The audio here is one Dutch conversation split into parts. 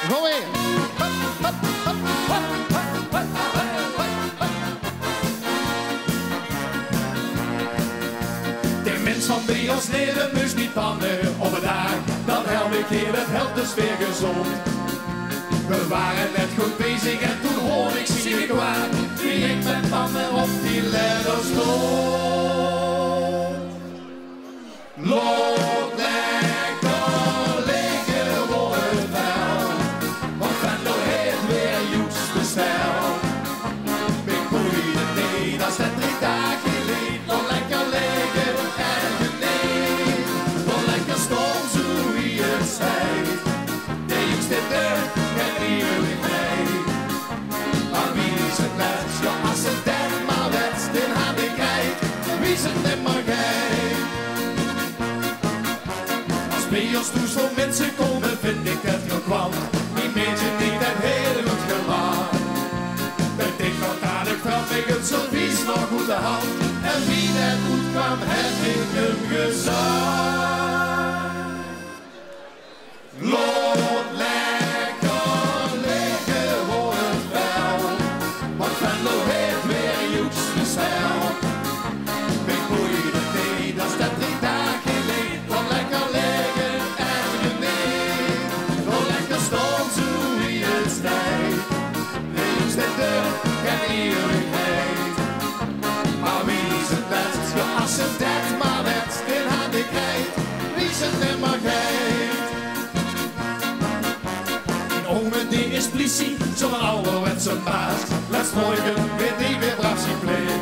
Gewoon weer. De mens van bij ons leren moest niet pannen op een dag. Dan elke keer het helpt dus weer gezond. We waren net goed bezig en toen hoorde ik zie kwaad. Die ik met pannen op die ladder stond. Loop lekker liggen voor het wel. Want Venlo heeft weer juiste stijl. Ik groeide nee, dat is net 3 dagen geleden. Nog lekker liggen en geniet. Nog lekker stom zo wie het zijt. De jongste deugd en eeuwigheid. Maar wie is het net? Ja, als het den maar wet, den had ik kijk. Wie is het net maar geit? Als bij ons toes voor mensen komen, vind ik het gekwam. Die mensen niet het heel goed gemaakt. Ik denk dat aan ik trap ik het servies nog goed de hand. En wie net goed kwam, heb ik hem gezegd. Loop lekker liggen voor het wel. Want Venlo heeft weer juiste stijl. Ik groeide nee, dat is net 3 dagen geleden. Nog lekker liggen en geniet. Nog lekker stom zo wie het stijgt. De jongste deugd en eeuwigheid. Maar wie is het best? Ja, als het dat maar werd, dan had ik krijgt. Wie is het net maar geit? Mijn ome die is politie, zo'n ouderwetse baas. Laatst morgen werd hij weer braaf zien pleeg.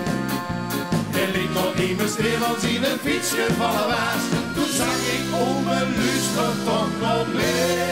Hij liet nog even stil als hij een fiets gevallen was. Toen zag ik ome Luus toch nog leeg.